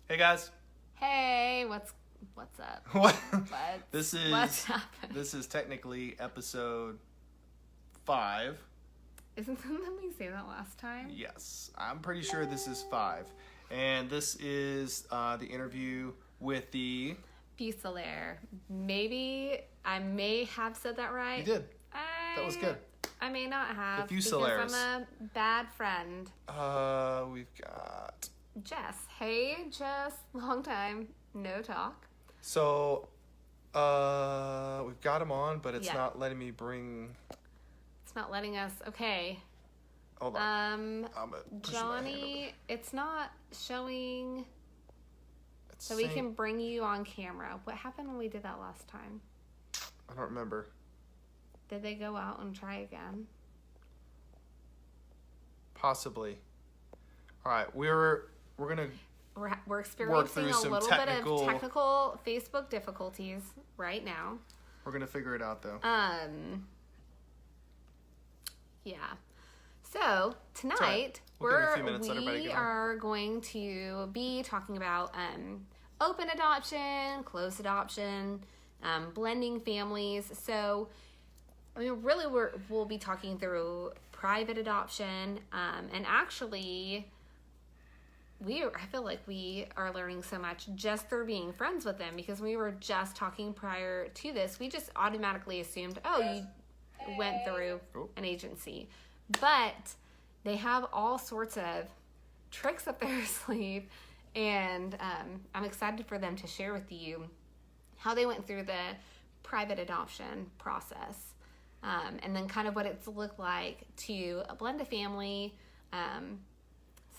Hey guys. Hey, what's up? What? What's happening? This is technically episode 5. Didn't we say that last time? Yes, I'm pretty sure this is 5, and this is the interview with the Fusilier. Maybe I may have said that right. You did. That was good. I may not have The Fusiliers. because I'm a bad friend. We've got Jess. Hey, Jess. Long time no talk. So, we've got him on, but it's not letting me bring. It's not letting us. Okay. Hold on. Johnny, it's not showing It's that we can bring you on camera. What happened when we did that last time? I don't remember. Did they go out and try again? Possibly. All right, we're gonna. We're experiencing a little bit of technical Facebook difficulties right now. We're gonna figure it out though. Yeah. So tonight we are going to be talking about open adoption, closed adoption, blending families. So, I mean, really, we'll be talking through private adoption, and actually, I feel like we are learning so much just through being friends with them, because we were just talking prior to this. We just automatically assumed, you went through an agency. But they have all sorts of tricks up their sleeve, and I'm excited for them to share with you how they went through the private adoption process, and then kind of what it's looked like to blend a family,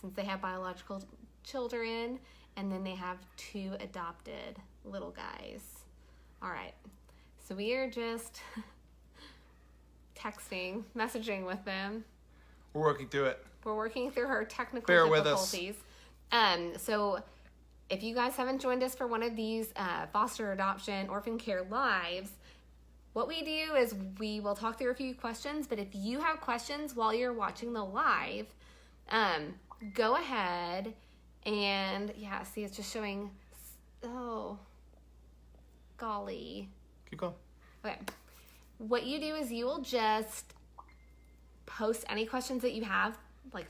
since they have biological children, and then they have 2 adopted little guys. All right, so we are just messaging with them. We're working through it. We're working through her technical Bear difficulties. With us. So if you guys haven't joined us for one of these foster adoption orphan care lives, what we do is we will talk through a few questions, but if you have questions while you're watching the live, go ahead and see, it's just showing. Oh, golly. Keep going. Okay. What you do is you will just post any questions that you have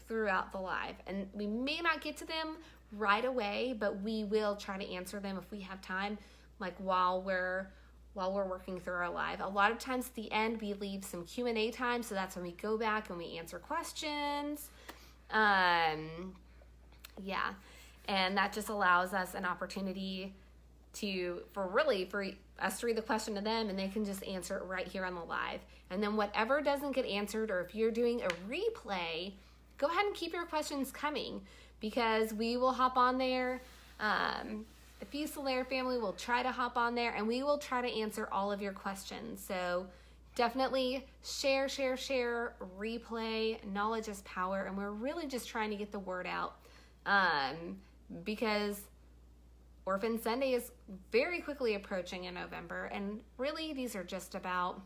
throughout the live, and we may not get to them right away, but we will try to answer them if we have time, while we're working through our live. A lot of times at the end we leave some Q&A time, so that's when we go back and we answer questions. And that just allows us an opportunity for us to read the question to them, and they can just answer it right here on the live. And then whatever doesn't get answered, or if you're doing a replay, go ahead and keep your questions coming, because we will hop on there. The Fusilier family will try to hop on there, and we will try to answer all of your questions. So definitely share, replay. Knowledge is power, and we're really just trying to get the word out, because Orphan Sunday is very quickly approaching in November, and really these are just about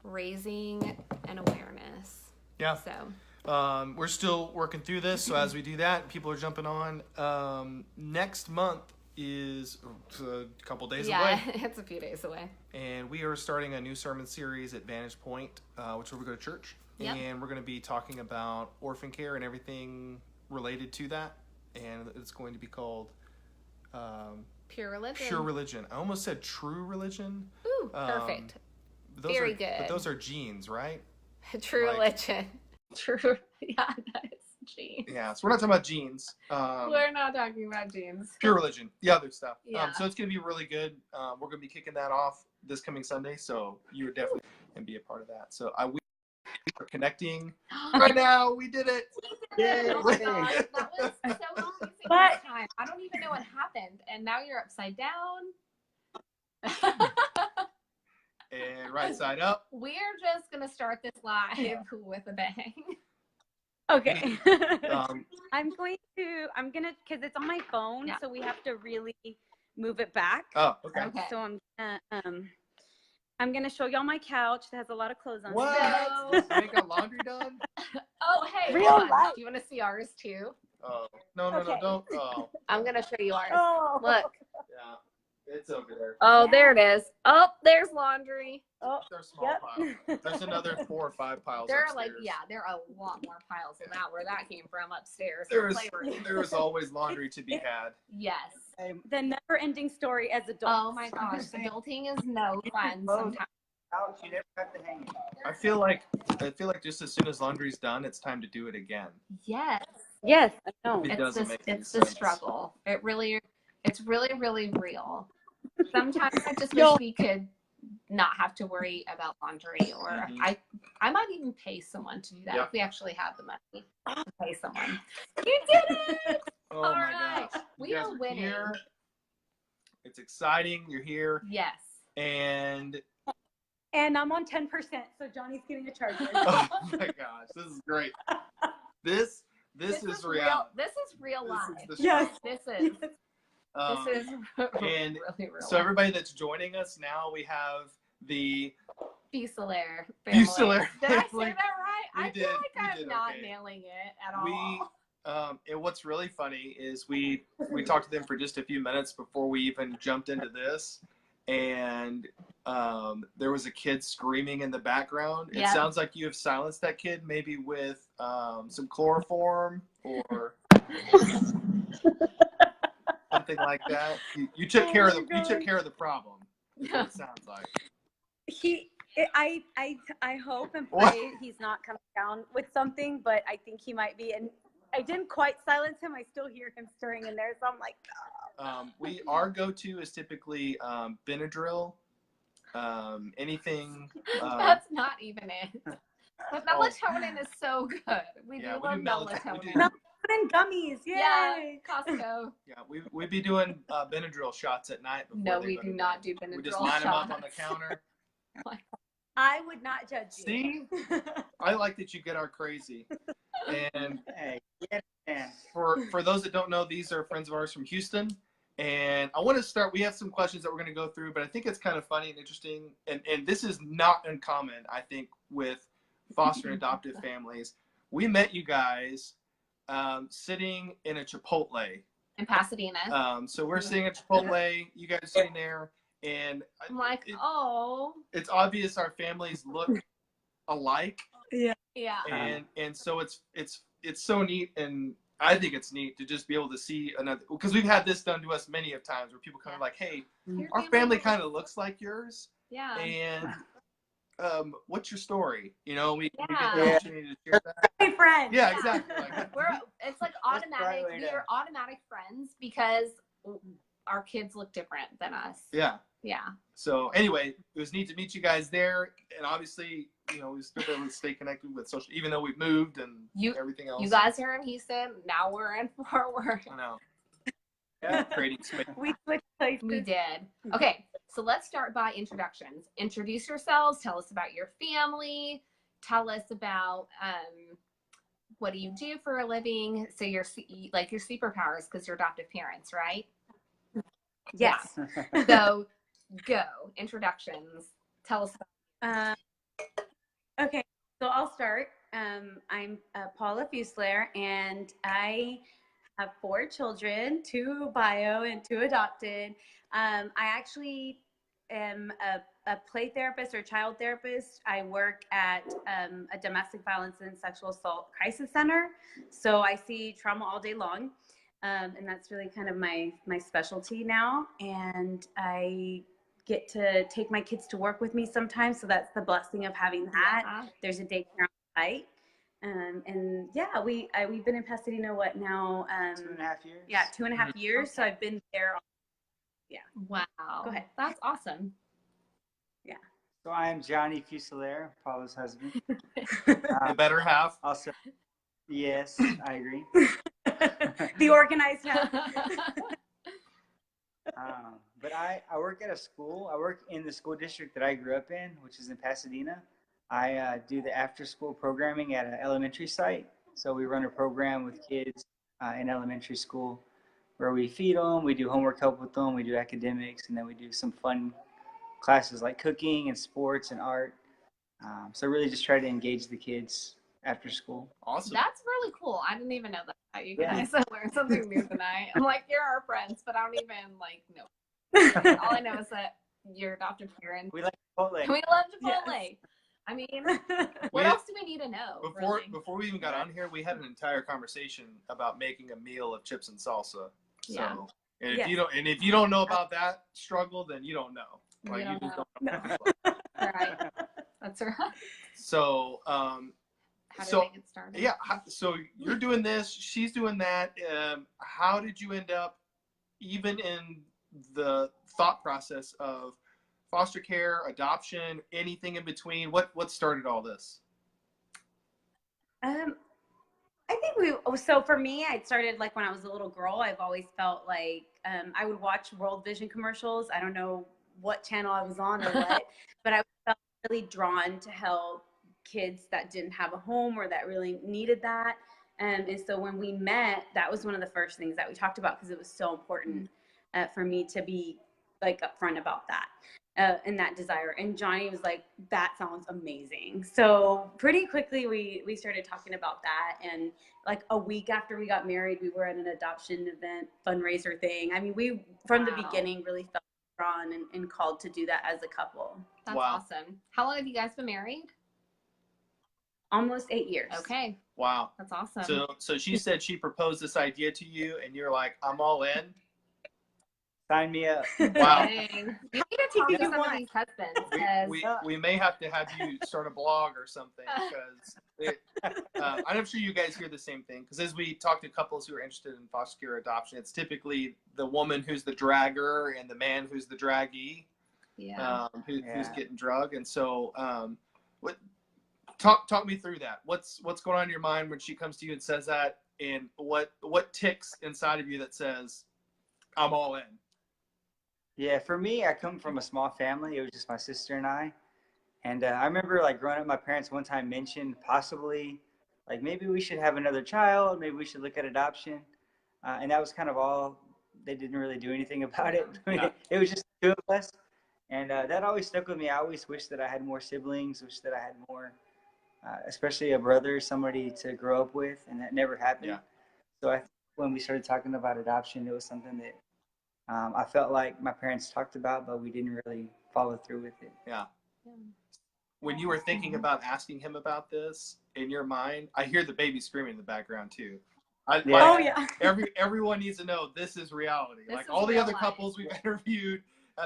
raising an awareness. Yeah. So we're still working through this, so as we do that, people are jumping on. Next month is a couple days away. Yeah, it's a few days away. And we are starting a new sermon series at Vantage Point, which we go to church. Yep. And we're going to be talking about orphan care and everything related to that. And it's going to be called Pure Religion. Pure Religion. I almost said True Religion. Ooh, perfect. Very good. But those are genes, right? True Religion. True. Yeah, that's genes. Yeah, so we're not talking about genes. We're not talking about genes. Pure Religion. The other stuff. Yeah. So it's going to be really good. We're going to be kicking that off this coming Sunday, so you would definitely and be a part of that. So we are connecting right now. We did it. Yay. Oh my God. That was so confusing last time. I don't even know what happened, and now you're upside down. And right side up. We're just going to start this live with a bang. Okay. I'm gonna, because it's on my phone, so we have to really move it back. Oh, okay. So I'm gonna show y'all my couch that has a lot of clothes on it. What? So... I got laundry done? Oh, hey. Real life. Do you want to see ours too? Oh, no, Okay. don't. Oh. I'm going to show you ours. Oh. Look. Yeah, it's over there. Oh, there it is. Oh, there's laundry. Oh, There's a small pile. There's another 4 or 5 piles There are upstairs. there are a lot more piles than that where that came from upstairs. There is always laundry to be had. Yes. The never-ending story as adults. Oh my gosh, adulting is no fun sometimes. You never have to hang it. I feel like just as soon as laundry's done, it's time to do it again. Yes. Yes, I know. It's the struggle. It's really, really real. Sometimes I just wish we could not have to worry about laundry, or I might even pay someone to do that if we actually have the money to pay someone. You did it! Oh All my right. gosh. We are winning. Here. It's exciting. You're here. Yes. And I'm on 10%, so Johnny's getting a charger. oh my gosh, this is great. This is real. This is real life. Yes. This is and really real. So everybody that's joining us now, we have the Fusilier family. Fusilier Did I say family. that right? I feel like I'm not okay. nailing it at all. And what's really funny is we talked to them for just a few minutes before we even jumped into this, and there was a kid screaming in the background. It sounds like you have silenced that kid, maybe with some chloroform or something like that. You took care of the problem. That's what it sounds like. I hope and pray he's not coming down with something, but I think he might be. And I didn't quite silence him. I still hear him stirring in there, so I'm like, our go-to is typically Benadryl. Anything. That's not even it. But melatonin is so good. We do love melatonin. Melatonin gummies, yay! Yeah, Costco. Yeah, we'd be doing Benadryl shots at night. No, we do not do Benadryl shots. We just line them up on the counter. I would not judge you. See? I like that you get our crazy. And for those that don't know, these are friends of ours from Houston. And I want to start, we have some questions that we're going to go through, but I think it's kind of funny and interesting. And this is not uncommon, I think, with foster and adoptive families. We met you guys sitting in a Chipotle. In Pasadena. So we're sitting at Chipotle, you guys are sitting there. And I'm like, it's obvious our families look alike. Yeah. And so it's so neat, and I think it's neat to just be able to see another, because we've had this done to us many of times where people come like, hey, our family kind of looks like yours. Yeah. And what's your story? You know, we get the opportunity to share that. Hey, friends. Yeah, exactly. It's like automatic. We are automatic friends because our kids look different than us. Yeah. Yeah. So anyway, it was neat to meet you guys there, and obviously, you know, we still able to stay connected with social, even though we've moved and everything else. You guys are in Houston. Now we're in Fort Worth. I know. Yeah, creating space. We switched places. We did. Okay, so let's start by introductions. Introduce yourselves. Tell us about your family. Tell us about what do you do for a living. So your superpowers, because you're adoptive parents, right? Yes. Yeah. So go. Introductions. Tell us about okay, so I'll start. I'm Paula Fusilier, and I have 4 children, 2 bio and 2 adopted. I actually am a play therapist or child therapist. I work at a domestic violence and sexual assault crisis center. So I see trauma all day long. And that's really kind of my specialty now. And I get to take my kids to work with me sometimes. So that's the blessing of having that. Yeah. There's a daycare on site. And yeah, we've been in Pasadena, what now? 2.5 years. Yeah, 2.5 years. Okay. So I've been there. Yeah. Wow. Go ahead. That's awesome. Yeah. So I'm Johnny Fusilier, Paula's husband. The better half. Also, yes, I agree. The organized half. But I work at a school. I work in the school district that I grew up in, which is in Pasadena. I do the after-school programming at an elementary site. So we run a program with kids in elementary school where we feed them, we do homework help with them, we do academics, and then we do some fun classes like cooking and sports and art. So really just try to engage the kids after school. Awesome. That's really cool. I didn't even know that about you Yeah. guys. I learned something new tonight. I'm like, you're our friends, but I don't even like know. All I know is that you're adopted parents. We like Chipotle. We love Chipotle. Yes. I mean, what else do we need to know? Before we even got on here, we had an entire conversation about making a meal of chips and salsa. Yeah. So, and Yes. if you don't know about that struggle, then you don't know. Like, You don't just know. don't know. Right. That's right. So, How did so we get started? yeah. So you're doing this. She's doing that. How did you end up, even in the thought process of foster care, adoption, anything in between? What started all this? I think so for me, I started like when I was a little girl. I've always felt like I would watch World Vision commercials. I don't know what channel I was on or what, but I felt really drawn to help kids that didn't have a home or that really needed that. And so when we met, that was one of the first things that we talked about because it was so important for me to be like upfront about that. And that desire. And Johnny was like, that sounds amazing. So pretty quickly we started talking about that. And like a week after we got married, we were at an adoption event fundraiser thing. I mean, we from the beginning really felt drawn and called to do that as a couple. That's awesome. How long have you guys been married? Almost 8 years. Okay. Wow. That's awesome. So she said she proposed this idea to you, and you're like, I'm all in. Sign me up. Wow. Dang. You need to talk to some of these husbands. We may have to have you start a blog or something because I'm sure you guys hear the same thing. Because as we talk to couples who are interested in foster care adoption, it's typically the woman who's the dragger and the man who's the draggee, who's getting drugged. And so, talk me through that. What's going on in your mind when she comes to you and says that, and what ticks inside of you that says, I'm all in? Yeah, for me, I come from a small family. It was just my sister and I. And I remember like growing up, my parents one time mentioned possibly like maybe we should have another child, maybe we should look at adoption. And that was kind of all. They didn't really do anything about it. It was just two of us. And that always stuck with me. I always wish that I had more siblings, wish that I had more, especially a brother, somebody to grow up with. And that never happened. Yeah. So I think when we started talking about adoption, it was something that I felt like my parents talked about, but we didn't really follow through with it. Yeah. When you were thinking about asking him about this in your mind, I hear the baby screaming in the background too. Everyone needs to know this is reality. This like is all the real other life. couples we've interviewed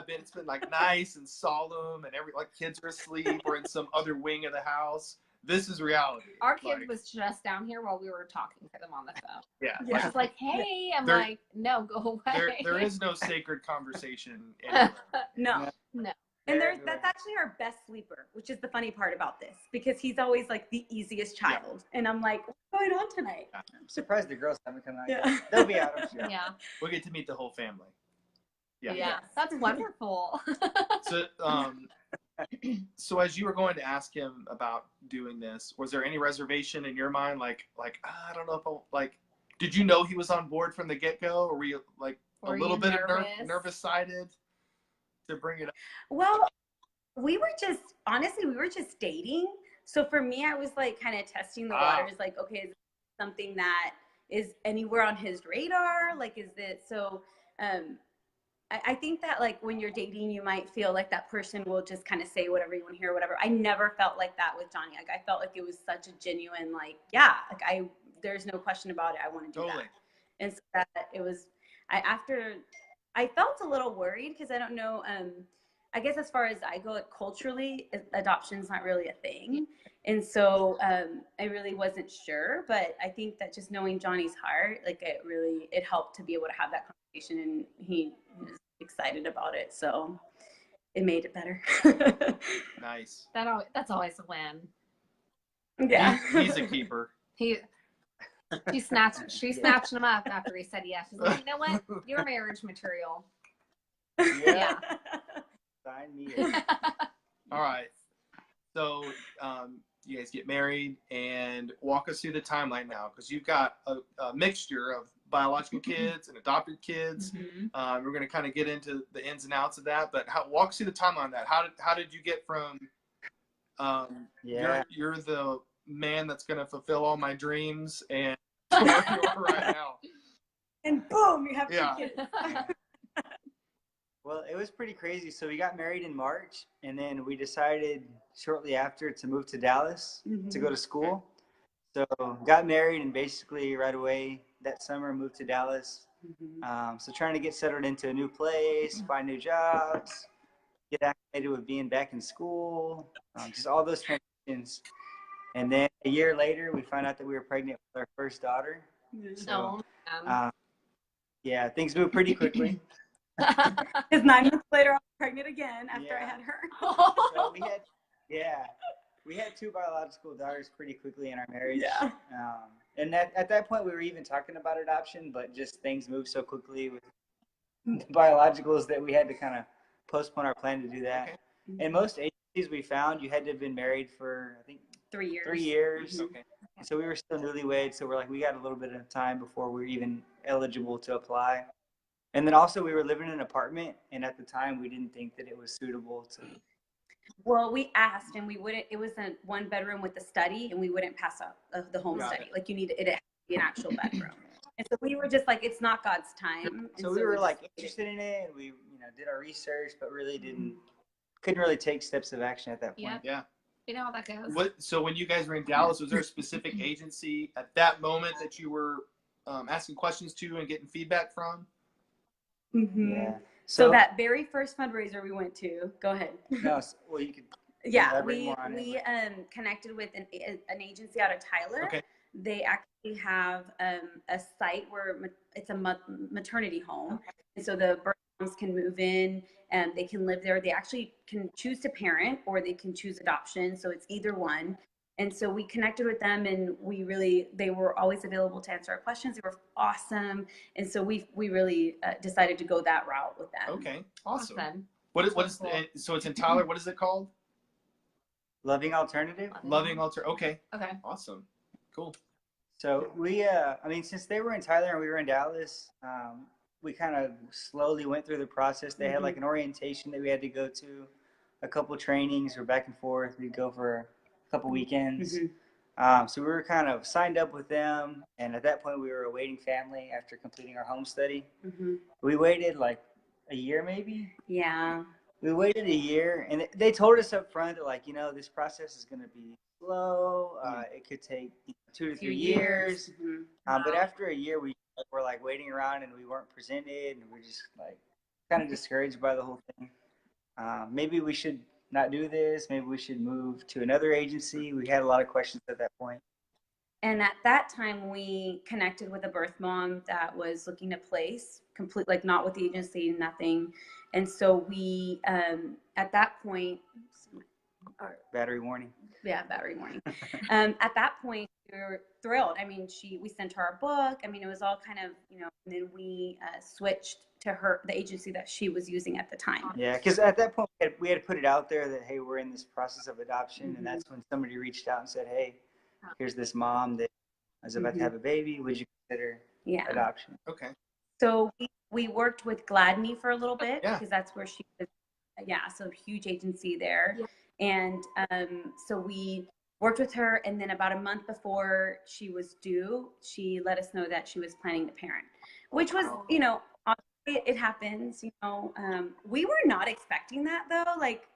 it's been like nice and solemn, and like kids are asleep or in some other wing of the house. This is reality. Our kid was just down here while we were talking to them on the phone. Yeah. She's like, hey. I'm like, no, go away. There is no sacred conversation anywhere. No. And that's actually our best sleeper, which is the funny part about this, because he's always like the easiest child. And I'm like, what's going on tonight? I'm surprised the girls haven't come out yet. They'll be out, I'm sure. Yeah. We'll get to meet the whole family. Yeah. That's wonderful. So as you were going to ask him about doing this, was there any reservation in your mind? Like I don't know if did you know he was on board from the get-go, or were you like a little bit nervous sided to bring it up? Well, we were just dating. So for me, I was like kind of testing the waters. Like, okay, is this something that is anywhere on his radar? Like, is it so? I think that like when you're dating, you might feel like that person will just kind of say whatever you want to hear, whatever. I never felt like that with Johnny. Like I felt like it was such a genuine, like, there's no question about it. I want to do that. And so that it was, I felt a little worried because I don't know, I guess as far as I go, culturally, adoption's not really a thing. And so I really wasn't sure, but I think that just knowing Johnny's heart, like it helped to be able to have that conversation, and he was excited about it. So it made it better. Nice. That's always a win. Yeah. He's a keeper. She snatched him up after he said yes. She's like, you know what? You're marriage material. Yeah. Sign me up. All right. So you guys get married, and walk us through the timeline now, because you've got a mixture of biological kids and adopted kids. Mm-hmm. We're going to kind of get into the ins and outs of that, but walk us through the timeline on that. How did you get from you're the man that's going to fulfill all my dreams, and where you are right now. And boom, you have 2 Yeah. kids. Well, it was pretty crazy. So we got married in March, and then we decided shortly after to move to Dallas to go to school. So got married, and basically right away that summer moved to Dallas. So trying to get settled into a new place, find new jobs, get acclimated with being back in school, just all those transitions. And then a year later, we found out that we were pregnant with our first daughter. So, yeah, things moved pretty quickly. Because 9 months later, I was pregnant again after I had her. So we had 2 biological daughters pretty quickly in our marriage. Yeah. And at that point, we were even talking about adoption, but just things moved so quickly with the biologicals that we had to kind of postpone our plan to do that. Okay. And most agencies we found, you had to have been married for, I think, 3 years. 3 years. Okay. So we were still newlyweds, so we're like, we got a little bit of time before we were even eligible to apply. And then also we were living in an apartment, and at the time we didn't think that it was suitable to. Well, we asked, and we wouldn't. It was a 1 bedroom with a study, and we wouldn't pass up the home study. Like you need it had to be an actual bedroom. And so we were just like, it's not God's time. So we were like interested in it, and we did our research, but really couldn't really take steps of action at that point. Yeah. You know how that goes. So when you guys were in Dallas, was there a specific agency at that moment that you were asking questions to and getting feedback from? Yeah. So that very first fundraiser we went to, go ahead. No, well, you could. Yeah, we connected with an agency out of Tyler. Okay. They actually have a site where it's a maternity home, and so the birth moms can move in and they can live there. They actually can choose to parent or they can choose adoption, so it's either one. And so we connected with them, and they were always available to answer our questions. They were awesome, and so we really decided to go that route with them. Okay, awesome. What is so it's in Tyler? What is it called? Loving Alternative. Okay. Okay. Awesome. Cool. So we, since they were in Tyler and we were in Dallas, we kind of slowly went through the process. They had like an orientation that we had to go to, a couple trainings, or back and forth. We'd go for a couple weekends. So we were kind of signed up with them, and at that point we were awaiting family after completing our home study. We waited like a year maybe. Yeah. We waited a year, and they told us up front that, like, this process is going to be slow. It could take 2 to 3 years. But after a year, we were like waiting around, and we weren't presented, and we were just like kind of discouraged by the whole thing. Maybe we should not do this. Maybe we should move to another agency. We had a lot of questions at that point. And at that time, we connected with a birth mom that was looking to place, like not with the agency, nothing. And so we, at that point, battery warning. Yeah, battery warning. At that point, we were thrilled. I mean, we sent her our book. I mean, it was all kind of, and then we switched to the agency that she was using at the time. Yeah, because at that point, we had put it out there that, hey, we're in this process of adoption. And that's when somebody reached out and said, hey, here's this mom that is about to have a baby. Would you consider adoption? Okay. So we worked with GladMe for a little bit because that's where she was. Yeah, so huge agency there. And so we worked with her, and then about a month before she was due, she let us know that she was planning to parent, which was, it happens, we were not expecting that though. Like,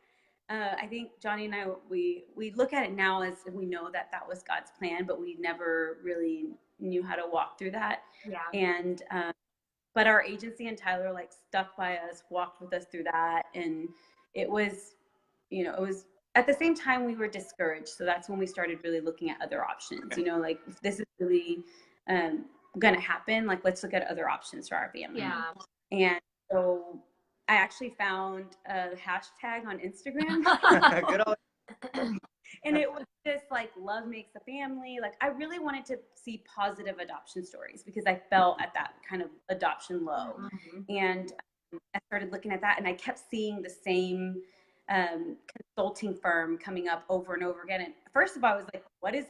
I think Johnny and I, we look at it now as we know that was God's plan, but we never really knew how to walk through that. Yeah. And, but our agency in Tyler, like, stuck by us, walked with us through that. And it was, it was at the same time we were discouraged. So that's when we started really looking at other options, like, if this is really going to happen, like, let's look at other options for our family. Yeah. And so I actually found a hashtag on Instagram. Good old. And it was just like, love makes a family. Like, I really wanted to see positive adoption stories because I felt at that kind of adoption low. And I started looking at that, and I kept seeing the same consulting firm coming up over and over again. And first of all, I was like, what is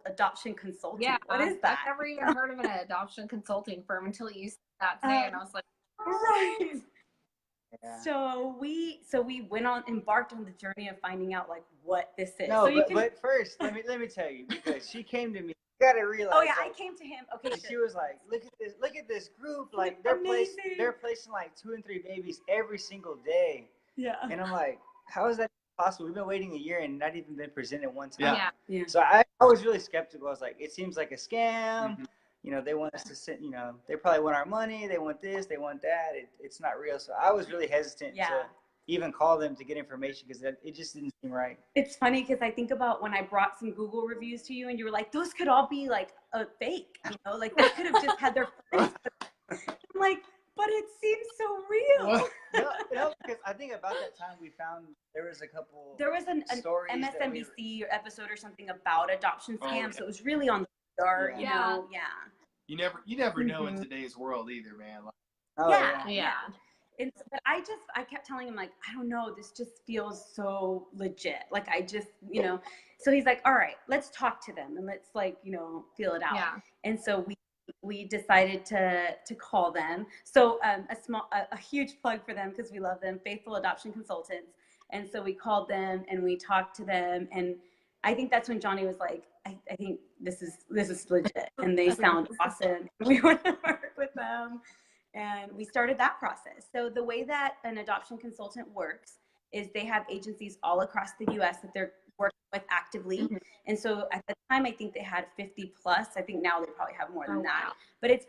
adoption consulting? Yeah, what is that? I've never even heard of an adoption consulting firm until you said that today. And I was like, right. Yeah. So we embarked on the journey of finding out like what this is. No, so but first, let me tell you, because she came to me. You gotta realize. Oh yeah, like, I came to him. Okay, she was like, look at this group. Like they're placing like 2 and 3 babies every single day. Yeah. And I'm like, how is that possible? We've been waiting a year and not even been presented one time. Yeah. So I was really skeptical. I was like, it seems like a scam. Mhm. You know, they want us to sit, you know, they probably want our money. They want this, they want that. It's not real. So I was really hesitant to even call them to get information because it just didn't seem right. It's funny because I think about when I brought some Google reviews to you and you were like, those could all be like a fake, you know, like they could have just had their friends. I'm like, but it seems so real. No, because I think about that time we found there was an MSNBC or episode or something about adoption scams. So it was really on the radar, you know. You never know in today's world either, man. Yeah. But I kept telling him, like, I don't know, this just feels so legit. Like, I just, you know, so he's like, all right, let's talk to them and let's, like, you know, feel it out. Yeah. And so we decided to call them. So a huge plug for them because we love them, Faithful Adoption Consultants. And so we called them and we talked to them. And I think that's when Johnny was like, I think this is legit and they sound awesome. We want to work with them. And we started that process. So the way that an adoption consultant works is they have agencies all across the U.S. that they're working with actively. And so at the time, I think they had 50 plus. I think now they probably have more than that. But it's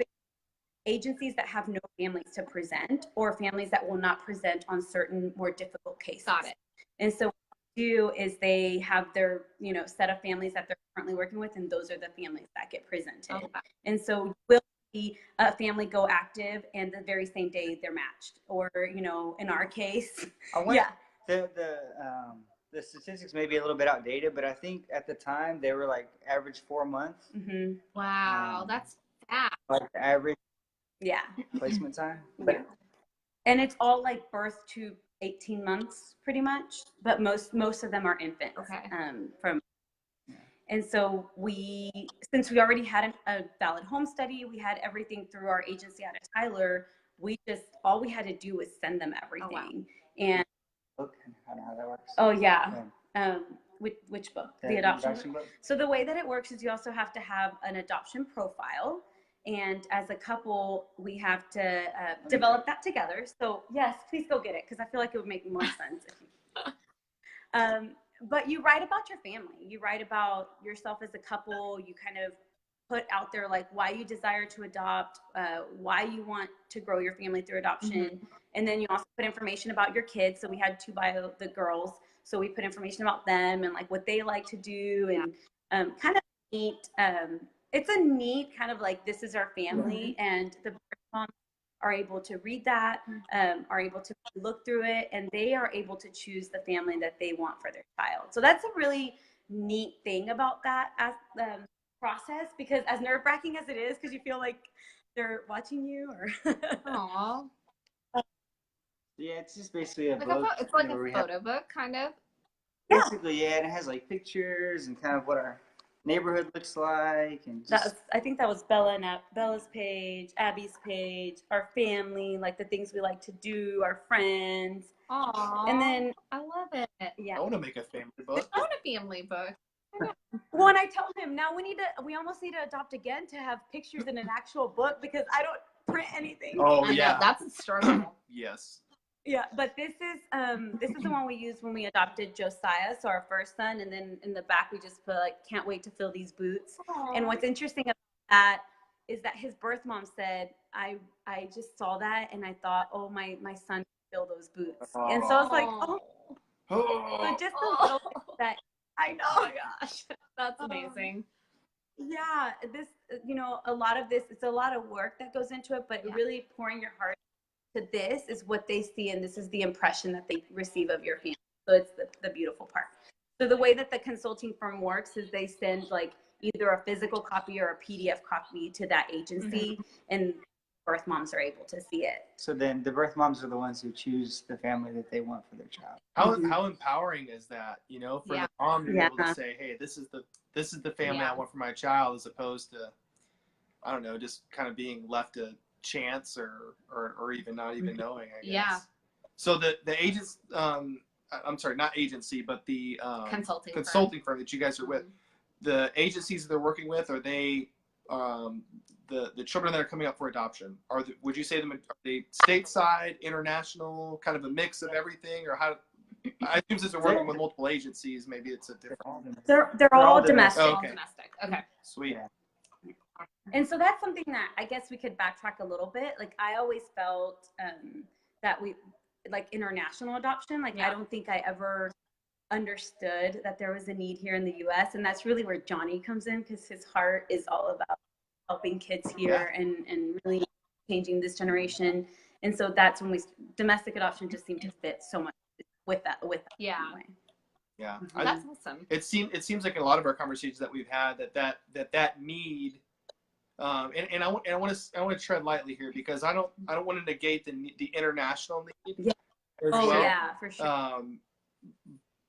agencies that have no families to present or families that will not present on certain more difficult cases. Got it. And so what they do is they have their, you know, set of families that they're currently working with, and those are the families that get presented. And so we'll a family go active and the very same day they're matched, or you know, in our case, the statistics may be a little bit outdated, but I think at the time they were like average 4 months. Wow, that's fast. Like the average placement time. And it's all like birth to 18 months pretty much, but most of them are infants. And so since we already had a valid home study, we had everything through our agency out of Tyler. All we had to do was send them everything. And I don't know how that works. Oh yeah. Which book? The adoption book. So the way that it works is you also have to have an adoption profile, and as a couple, we have to develop that together. So yes, please go get it because I feel like it would make more sense if you. But you write about your family. You write about yourself as a couple. You kind of put out there like why you desire to adopt, why you want to grow your family through adoption. And then you also put information about your kids. So we had the girls. So we put information about them and like what they like to do and kind of neat. It's a neat kind of like, this is our family, and the moms are able to read that, are able to look through it, and they are able to choose the family that they want for their child. So that's a really neat thing about that as process, because as nerve-wracking as it is, because you feel like they're watching you or Aww. Yeah, it's just basically a like book. It's like a photo book, kind of. Basically, and it has like pictures and kind of what our neighborhood looks like, and I think that was Bella's page, Abby's page, our family, like the things we like to do, our friends. Aww. And then I love it. Yeah. I want to make a family book. I want a family book. Well, and I told him now we almost need to adopt again to have pictures in an actual book because I don't print anything. Oh yeah, that's a struggle. Yes. Yeah, but this is the one we used when we adopted Josiah, so our first son, and then in the back we just put like, can't wait to fill these boots. Aww. And what's interesting about that is that his birth mom said, I just saw that and I thought, oh, my son can fill those boots. Aww. And so I was like, so just a little bit that I know. Oh my gosh, that's amazing. Yeah, this, you know, a lot of this, it's a lot of work that goes into it, but really pouring your heart to this is what they see, and this is the impression that they receive of your family. So it's the beautiful part. So the way that the consulting firm works is they send like either a physical copy or a PDF copy to that agency, and birth moms are able to see it. So then the birth moms are the ones who choose the family that they want for their child. How empowering is that, you know, for the mom to be able to say, hey, this is the family I want for my child, as opposed to, I don't know, just kind of being left to chance or even not even knowing, I guess. So the agents, I'm sorry, not agency, but the consulting firm that you guys are with, the agencies they're working with, are they the children that are coming up for adoption? Would you say are they stateside, international, kind of a mix of everything, or how? I assume since they're working with multiple agencies, maybe it's a different. They're all domestic. Oh, okay. Domestic. Okay. Sweet. And so that's something that I guess we could backtrack a little bit. Like I always felt that we like international adoption. Like I don't think I ever understood that there was a need here in the U.S. And that's really where Johnny comes in, because his heart is all about helping kids here and really changing this generation. And so that's when domestic adoption just seemed to fit so much with that. Yeah. Anyway. Yeah. That's awesome. It seems like in a lot of our conversations that we've had that need, and I want to tread lightly here, because I don't want to negate the international need. Yeah. Yeah, for sure.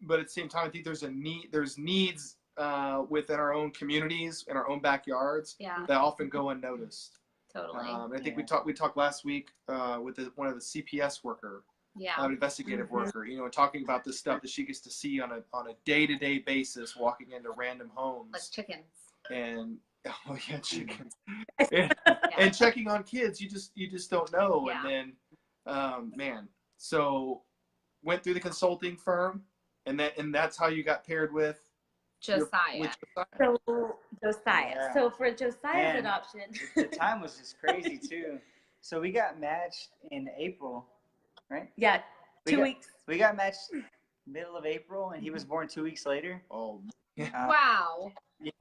But at the same time, I think there's needs within our own communities, in our own backyards, that often go unnoticed. Totally. I think we talked last week with one of the CPS worker, investigative worker, talking about this stuff that she gets to see on a day-to-day basis, walking into random homes, like chickens, and chickens, and checking on kids. You just don't know. And then, so went through the consulting firm, and that's how you got paired with Josiah. So Josiah. Yeah. So for Josiah's adoption, the time was just crazy too. So we got matched in April, right? Yeah, 2 weeks. We got matched middle of April, and he was born 2 weeks later. Oh, wow. Yeah,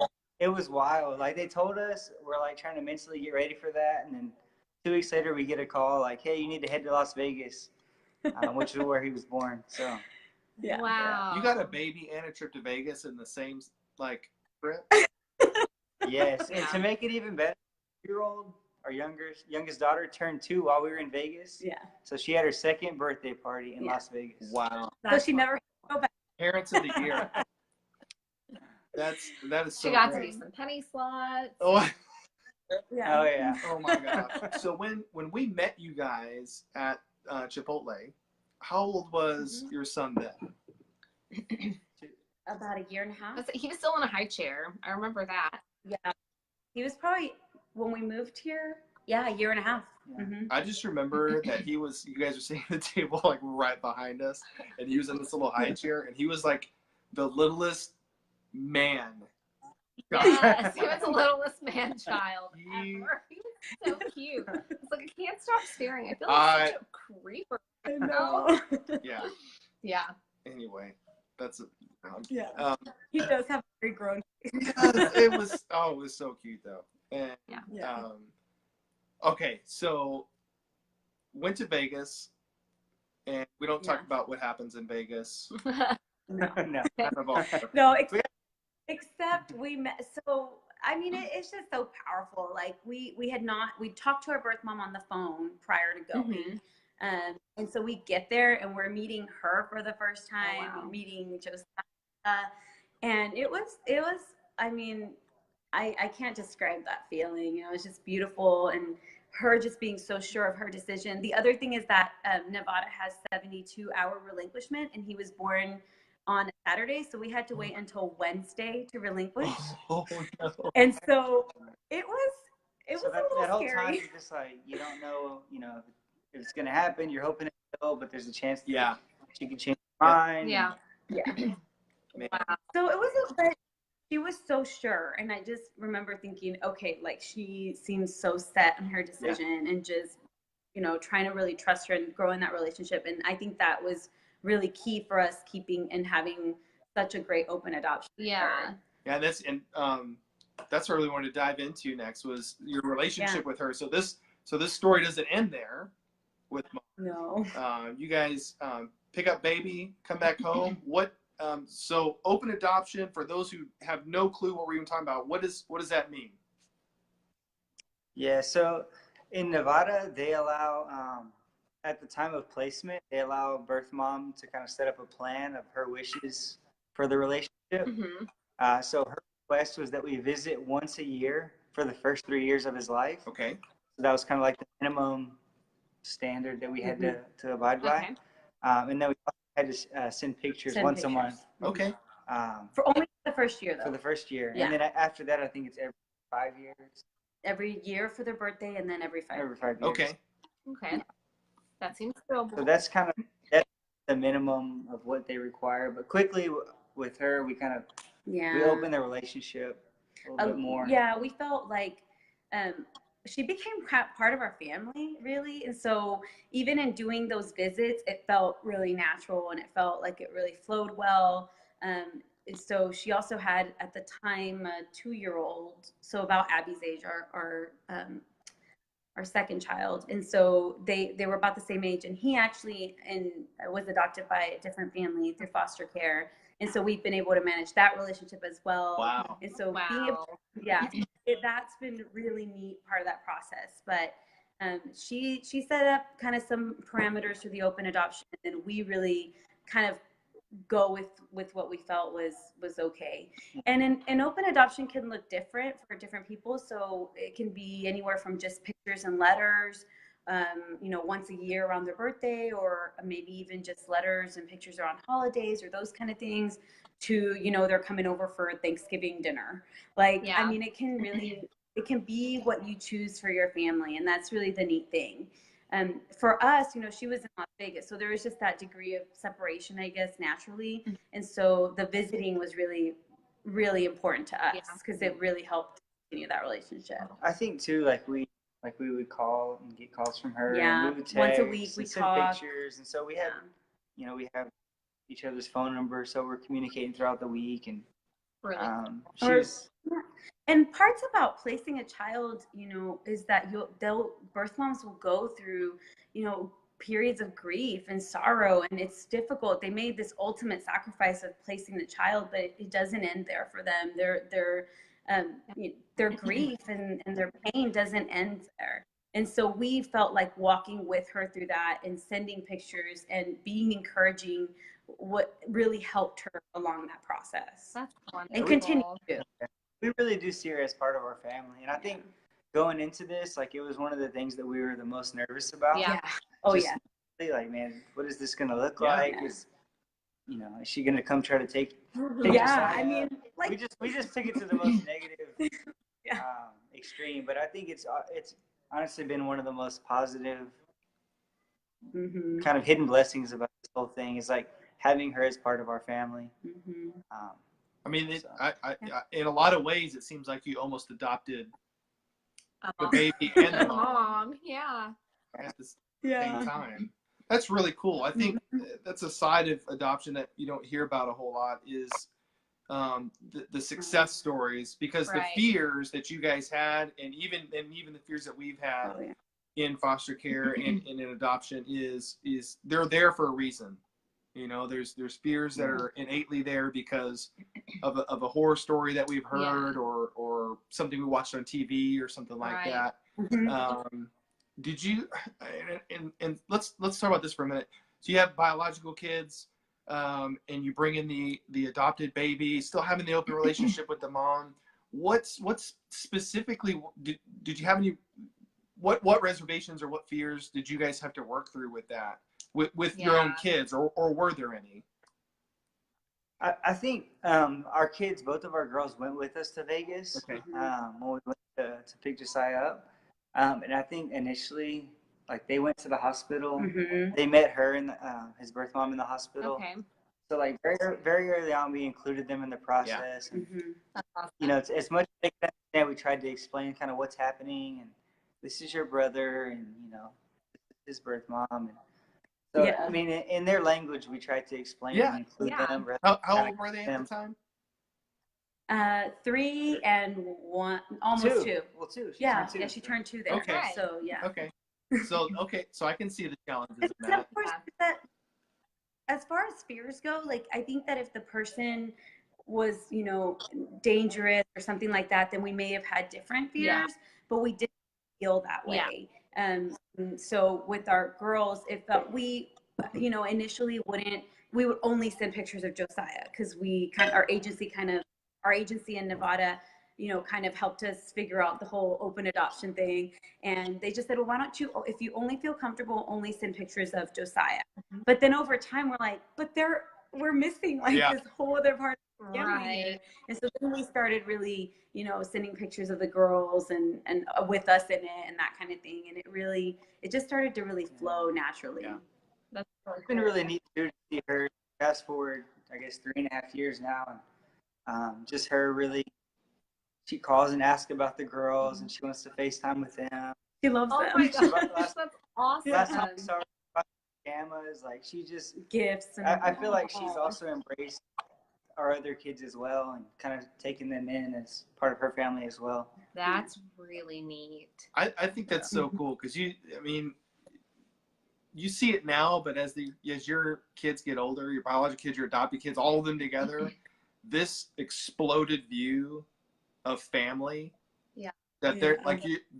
it was wild. Like they told us, we're like trying to mentally get ready for that, and then 2 weeks later we get a call like, "Hey, you need to head to Las Vegas," which is where he was born. So. Yeah. Wow. You got a baby and a trip to Vegas in the same trip? Yes. And to make it even better, 2-year-old, our youngest daughter, turned 2 while we were in Vegas. Yeah. So she had her second birthday party in Las Vegas. Wow. So she never had to go back. Parents of the year. That is so She got great. to do some penny slots. Oh. Yeah. Oh yeah. Oh my God. So when we met you guys at Chipotle, how old was your son then? About a year and a half. He was still in a high chair. I remember that. Yeah. He was probably, when we moved here, a year and a half. Yeah. Mm-hmm. I just remember that you guys were sitting at the table like right behind us, and he was in this little high chair, and he was like the littlest man. Yes, he was the littlest man child ever. He was so cute. It's like, I can't stop staring. I feel like such a creeper. I know. Yeah. Yeah. Anyway, that's he does have a very grown. it was so cute though. And okay, so went to Vegas, and we don't talk about what happens in Vegas. No, except we met. So I mean, it's just so powerful. Like we talked to our birth mom on the phone prior to going. And so we get there and we're meeting her for the first time. Oh, wow. We're meeting Josiah. And it was, I mean, I can't describe that feeling. You know, it's just beautiful, and her just being so sure of her decision. The other thing is that Nevada has 72-hour relinquishment, and he was born on a Saturday, so we had to wait until Wednesday to relinquish. Oh no. And so it was a little that whole scary. time, you're just like, you don't know, if it's gonna happen. You're hoping it will, but there's a chance that she can change her mind. Yeah. Wow. So it was, but she was so sure, and I just remember thinking, okay, like she seems so set on her decision, and just trying to really trust her and grow in that relationship. And I think that was really key for us keeping and having such a great open adoption. Yeah. Yeah, that's what I really wanted to dive into next, was your relationship with her. So this story doesn't end there with Mom. No. You guys pick up baby, come back home. So open adoption, for those who have no clue what we're even talking about, what does that mean? Yeah, so in Nevada, they allow, at the time of placement, they allow birth mom to kind of set up a plan of her wishes for the relationship. Mm-hmm. So her request was that we visit once a year for the first 3 years of his life. Okay. So that was kind of like the minimum standard that we had to abide by. And then we also had to send pictures once a month. Okay. For only the first year, though. For the first year. Yeah. And then after that, I think it's every 5 years. Every year for their birthday, and then every 5 years. Every 5 years. Okay. Okay. That seems doable. So that's the minimum of what they require. But quickly with her, we opened the relationship a little bit more. Yeah, we felt like she became part of our family, really. And so even in doing those visits, it felt really natural and it felt like it really flowed well. So she also had at the time a 2-year-old, so about Abby's age, our second child. And so they were about the same age, and he actually was adopted by a different family through foster care. And so we've been able to manage that relationship as well. Wow. And so that's been really neat part of that process. But she set up kind of some parameters for the open adoption, and we really kind of go with what we felt was okay. And an open adoption can look different for different people. So it can be anywhere from just pictures and letters, once a year around their birthday, or maybe even just letters and pictures around holidays or those kind of things, to, they're coming over for Thanksgiving dinner. I mean, it can be what you choose for your family. And that's really the neat thing. For us, she was in Las Vegas, so there was just that degree of separation, I guess, naturally. And so the visiting was really, really important to us because it really helped continue that relationship. I think too, we would call and get calls from her. Yeah, and we would text, once a week we send talk. pictures, and so we have, we have each other's phone number, so we're communicating throughout the week. And and parts about placing a child, is that birth moms will go through, periods of grief and sorrow, and it's difficult. They made this ultimate sacrifice of placing the child, but it doesn't end there for them. Their grief and their pain doesn't end there. And so we felt like walking with her through that and sending pictures and being encouraging what really helped her along that process. That's wonderful. And continue to. We really do see her as part of our family. And I think going into this, it was one of the things that we were the most nervous about. Yeah. Man, what is this going to look like? Is she going to come try to take I mean, we just took it to the most negative extreme. But I think it's honestly been one of the most positive kind of hidden blessings about this whole thing, is having her as part of our family. I mean, in a lot of ways, it seems like you almost adopted the baby and the mom. At the same time. That's really cool. I think that's a side of adoption that you don't hear about a whole lot, is the success stories, because the fears that you guys had, and even the fears that we've had in foster care and in adoption is they're there for a reason. There's fears that are innately there because of a horror story that we've heard, or something we watched on TV or something like that. Did you, and let's talk about this for a minute. So you have biological kids, and you bring in the adopted baby, still having the open relationship with the mom. What's specifically, did you have any, what reservations or what fears did you guys have to work through with that? With your own kids, or were there any? I think our kids, both of our girls, went with us to Vegas when we went to pick Josiah up. And I think initially, they went to the hospital. They met her and his birth mom in the hospital. Okay. So very, very early on, we included them in the process. And, That's awesome. it's as much as they could understand, we tried to explain kind of what's happening, and this is your brother, and this is his birth mom. And so, I mean, in their language, we tried to explain and include them. How old were they at the time? 3 and 1, almost 2. Well, 2. She turned 2 there. Okay. So So I can see the challenges in and that. of course, as far as fears go, I think that if the person was, dangerous or something like that, then we may have had different fears, but we didn't feel that way. So with our girls, it felt we initially we would only send pictures of Josiah, because our agency in Nevada, kind of helped us figure out the whole open adoption thing. And they just said, well, why don't you, if you only feel comfortable, only send pictures of Josiah. But then over time, we're like, but we're missing like this whole other part of the family here. And so then we started really, sending pictures of the girls and with us in it and that kind of thing. And it just started to really flow naturally. Yeah. That's It's been really neat to see her fast forward, I guess, 3.5 years now. And just her really, she calls and asks about the girls and she wants to FaceTime with them. She loves them. Oh my gosh, that's awesome. Last time we saw her about pajamas, like she just gifts. And I feel like she's also embraced our other kids as well and kind of taking them in as part of her family as well. That's really neat. I think that's so cool because you see it now, but as your kids get older, your biological kids, your adopted kids, all of them together, this exploded view of family. Yeah. That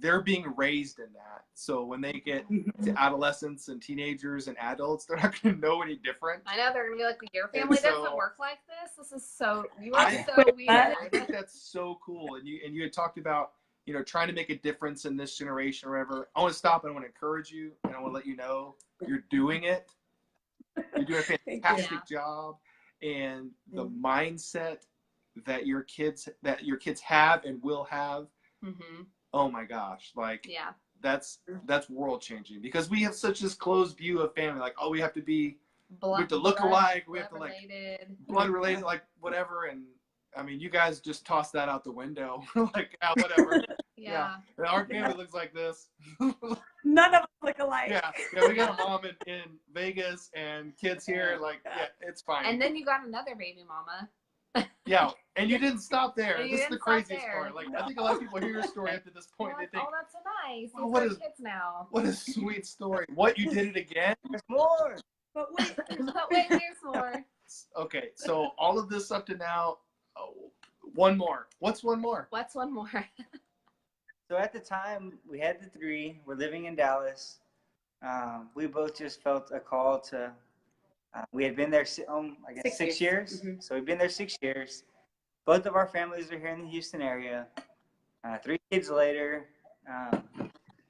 they're being raised in that. So when they get to adolescents and teenagers and adults, they're not going to know any different. I know they're going to be like, your family doesn't work like this. This is you are so weird. I think that's so cool. And you had talked about, trying to make a difference in this generation or whatever. I want to stop and I want to encourage you and I want to let you know you're doing it. You're doing a fantastic job. And the mindset that your kids have and will have, oh my gosh, that's world changing because we have such this closed view of family, like, oh, we have to be we have to look alike, we have to blood related, like whatever. And I mean, you guys just toss that out the window. Like, whatever. Yeah. Our family looks like this. None of us look alike. Yeah, we got a mom in Vegas and kids here. Like, it's fine. And then you got another baby mama. Yeah, and you didn't stop there. This is the craziest part. Like, I think a lot of people hear your story up to this point. They think, oh, that's so nice. Oh, what kids now. What a sweet story. What, you did it again? There's more. But wait, there's more. Okay, so all of this up to now, one more. What's one more? So at the time, we had the 3. We're living in Dallas. We both just felt a call to, we had been there, I guess, 6 years. So we've been there 6 years. Both of our families are here in the Houston area. 3 kids later,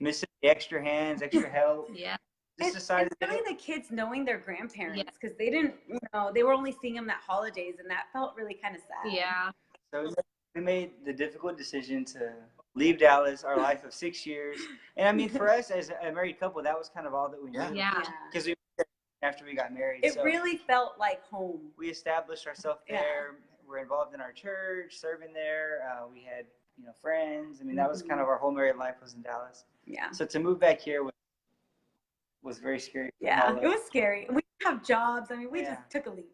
missing the extra hands, extra help. Yeah. Just decided it's really the kids knowing their grandparents because they didn't, they were only seeing them at holidays, and that felt really kind of sad. Yeah. So we made the difficult decision to leave Dallas, our life of 6 years. And I mean, for us as a married couple, that was kind of all that we knew. Yeah. Because we after we got married. It really felt like home. We established ourselves there. We're involved in our church, serving there. We had, friends. I mean, that was kind of our whole married life was in Dallas. Yeah. So to move back here was very scary. Yeah, it was scary. We didn't have jobs. I mean, we just took a leap.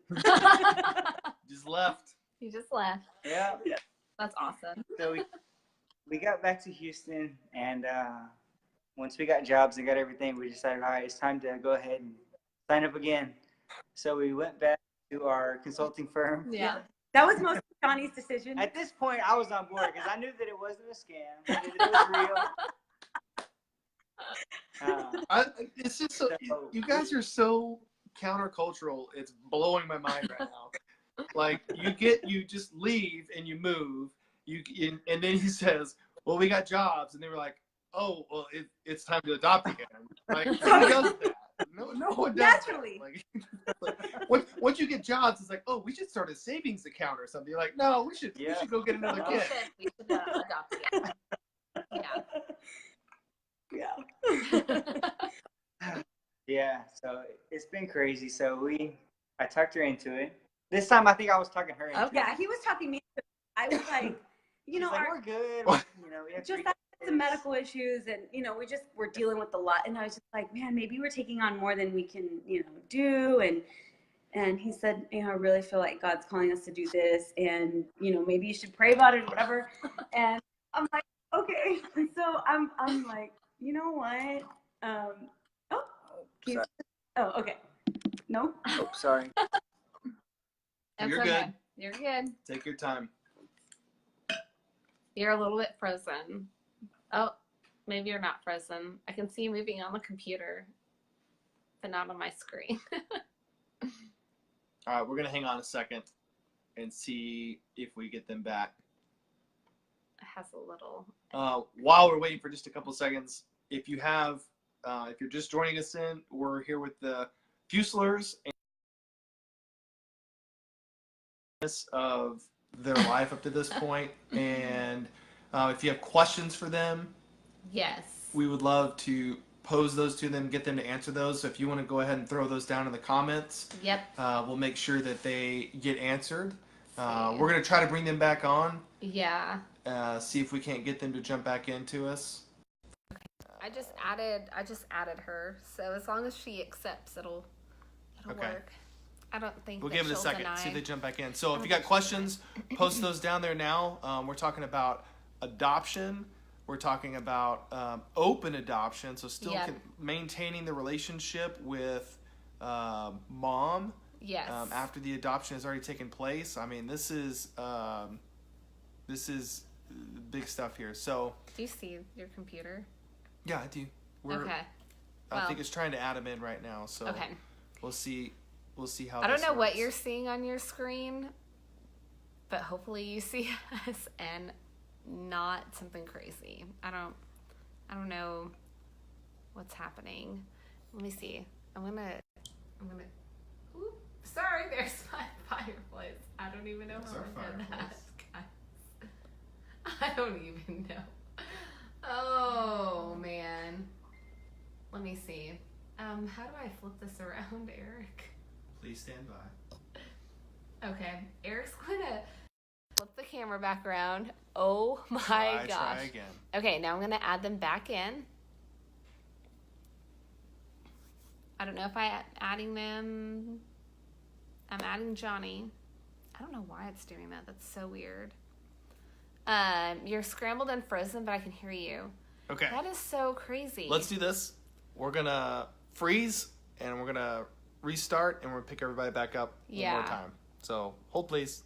Just left. You just left. Yeah. That's awesome. So we got back to Houston, and once we got jobs and got everything, we decided, all right, it's time to go ahead and sign up again. So we went back to our consulting firm. Yeah. That was most of Johnny's decision. At this point, I was on board because I knew that it wasn't a scam. I knew that it was real. It's just so, you guys are so countercultural. It's blowing my mind right now. Like, you just leave and you move. And then he says, well, we got jobs. And they were like, oh, well, it's time to adopt again. Like, who does that? No one does. Naturally. Like, once you get jobs, it's like, oh, we should start a savings account or something. You're like, no, we should go get another kid. We should adopt again. Yeah, so it's been crazy. So I talked her into it. This time I think I was talking her into it. Yeah, he was talking me. I was like, we're good. We have just some medical issues, and we're dealing with a lot. And I was just like, man, maybe we're taking on more than we can, do. And he said, I really feel like God's calling us to do this, and maybe you should pray about it or whatever. And I'm like, okay. And so I'm like, you know what? Okay. No. Oh, sorry. You're okay. good. You're good. Take your time. You're a little bit frozen. Oh, maybe you're not frozen. I can see you moving on the computer, but not on my screen. All right, we're going to hang on a second and see if we get them back. has a little. While we're waiting for just a couple seconds, if you're just joining us in, we're here with the Fusiliers of their life up to this point, and if you have questions for them, yes, we would love to pose those to them, get them to answer those. So if you want to go ahead and throw those down in the comments, yep, we'll make sure that they get answered. We're going to try to bring them back on. Yeah. See if we can't get them to jump back into us. I just added her, so as long as she accepts, it'll work. I don't think we'll give it a second. Deny. See if they jump back in. So if you got questions, post those down there now. We're talking about adoption. We're talking about open adoption. So still maintaining the relationship with mom. Yes. After the adoption has already taken place. I mean, this is big stuff here. So. Do you see your computer? Yeah, I do. Okay. I think it's trying to add them in right now. So. Okay. We'll see how. I don't know works. what you're seeing on your screen, but hopefully you see us and not something crazy. I don't know what's happening. Let me see. I'm gonna. Ooh, sorry, there's my fireplace. I don't even know how I did that, guys. I don't even know. Oh man. Let me see. How do I flip this around, Eric? Please stand by. Okay, Eric's gonna flip the camera back around. Oh my gosh. Try again. Okay, now I'm gonna add them back in. I don't know if I'm adding Johnny. I don't know why it's doing that. That's so weird. You're scrambled and frozen, but I can hear you. Okay. That is so crazy. Let's do this. We're gonna freeze and we're gonna restart and we're gonna pick everybody back up one more time. So hold please.